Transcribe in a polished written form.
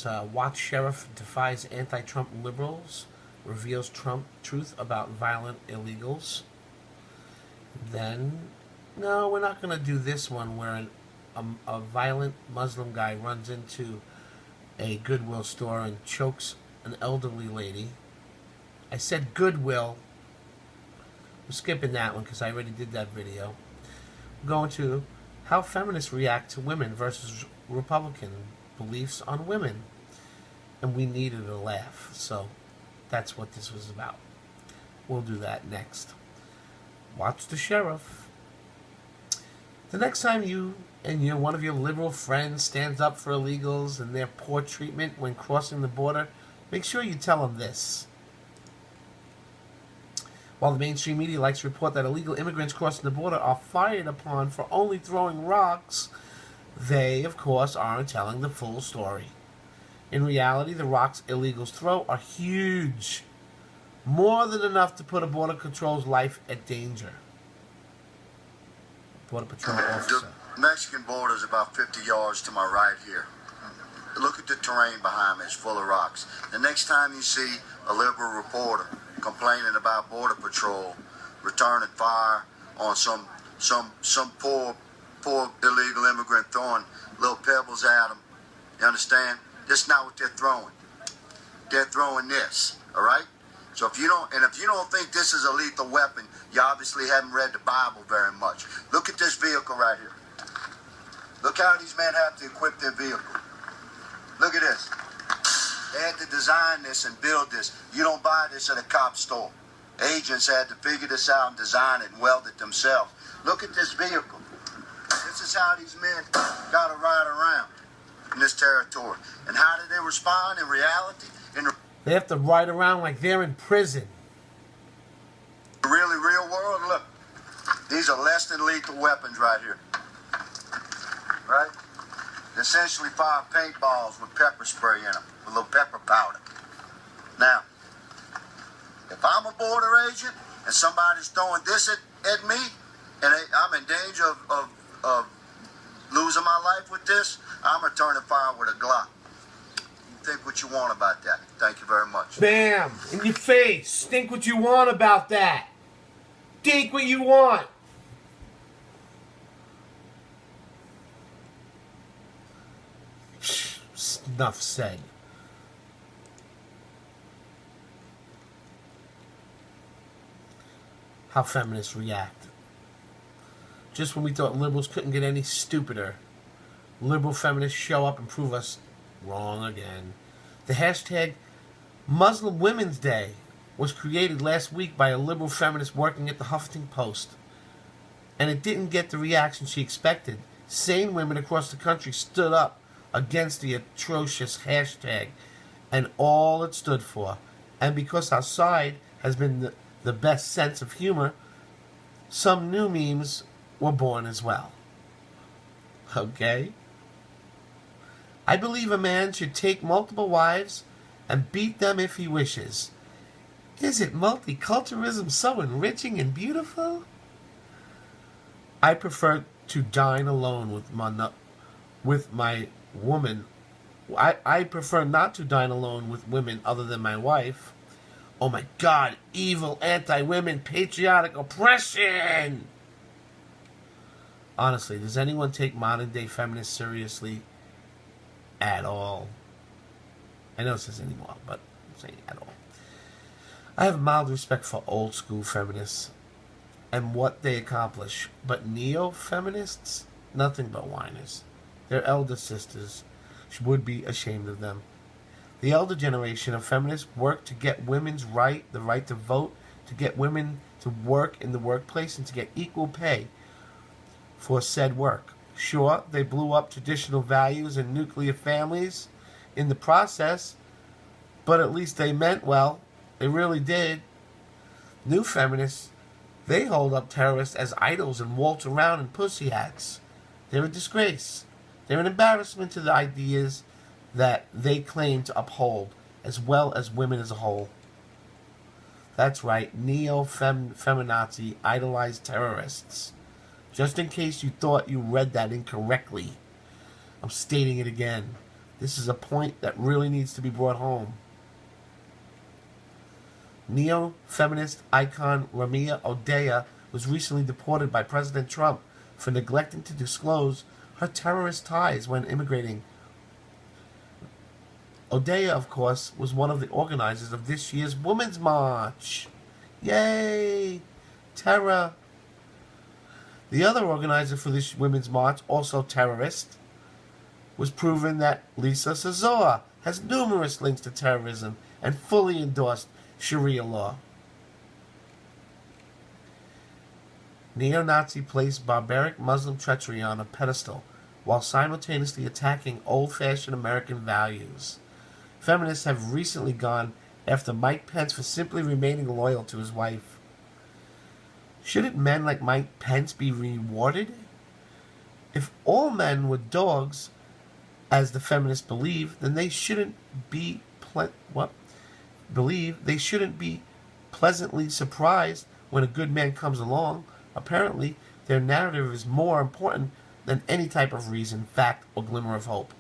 Watch Sheriff defies anti-Trump liberals, reveals Trump truth about violent illegals. Then, no, we're not going to do this one where a violent Muslim guy runs into a Goodwill store and chokes an elderly lady. I said Goodwill. We're skipping that one because I already did that video. We're going to how feminists react to women versus Republican beliefs on women. And we needed a laugh, so that's what this was about. We'll do that next. Watch the Sheriff. The next time you and one of your liberal friends stands up for illegals and their poor treatment when crossing the border, make sure you tell them this. While the mainstream media likes to report that illegal immigrants crossing the border are fired upon for only throwing rocks, they, of course, aren't telling the full story. In reality, the rocks illegals throw are huge. More than enough to put a Border Patrol's life at danger. Border Patrol officer. The Mexican border is about 50 yards to my right here. Look at the terrain behind me. It's full of rocks. The next time you see a liberal reporter complaining about Border Patrol returning fire on some poor illegal immigrant throwing little pebbles at them, you understand? That's not what they're throwing. They're throwing this, all right? So if you don't think this is a lethal weapon, you obviously haven't read the Bible very much. Look at this vehicle right here. Look how these men have to equip their vehicle. Look at this. They had to design this and build this. You don't buy this at a cop store. Agents had to figure this out and design it and weld it themselves. Look at this vehicle. This is how these men got to ride around in this territory. And how did they respond in reality? They have to ride around like they're in prison. The really real world, look. These are less than lethal weapons right here. Right? They essentially fire paintballs with pepper spray in them, with a little pepper powder. Now, if I'm a border agent and somebody's throwing this at me, and I'm in danger of losing my life with this, I'm returning fire with a Glock. You think what you want about that. Thank you very much. Bam! In your face. Think what you want about that. Think what you want. Enough said. How feminists react. Just when we thought liberals couldn't get any stupider, liberal feminists show up and prove us wrong again. The hashtag Muslim Women's Day was created last week by a liberal feminist working at the Huffington Post, and it didn't get the reaction she expected. Sane women across the country stood up against the atrocious hashtag and all it stood for. And because our side has been the best sense of humor, some new memes were born as well. Okay? I believe a man should take multiple wives and beat them if he wishes. Isn't multiculturalism so enriching and beautiful? I prefer to dine alone with my woman. I prefer not to dine alone with women other than my wife. Oh my God, evil, anti-women, patriotic oppression! Honestly, does anyone take modern-day feminists seriously at all? I know it says anymore, but I'm saying at all. I have mild respect for old-school feminists and what they accomplish, but neo-feminists, nothing but whiners. Their elder sisters would be ashamed of them. The elder generation of feminists work to get women's the right to vote, to get women to work in the workplace, and to get equal pay for said work. Sure, they blew up traditional values and nuclear families in the process, but at least they meant well. They really did. New feminists, they hold up terrorists as idols and waltz around in pussy hats. They're a disgrace. They're an embarrassment to the ideas that they claim to uphold, as well as women as a whole. That's right, neo-feminazi idolized terrorists. Just in case you thought you read that incorrectly, I'm stating it again. This is a point that really needs to be brought home. Neo-feminist icon Ramia Odeya was recently deported by President Trump for neglecting to disclose her terrorist ties when immigrating. Odeya, of course, was one of the organizers of this year's Women's March. Yay! Terror! The other organizer for this Women's March, also terrorist, was proven that Lisa Sazor has numerous links to terrorism and fully endorsed Sharia law. Neo-Nazi placed barbaric Muslim treachery on a pedestal while simultaneously attacking old-fashioned American values. Feminists have recently gone after Mike Pence for simply remaining loyal to his wife. Shouldn't men like Mike Pence be rewarded? If all men were dogs, as the feminists believe, then they shouldn't be pleasantly surprised when a good man comes along. Apparently, their narrative is more important than any type of reason, fact, or glimmer of hope.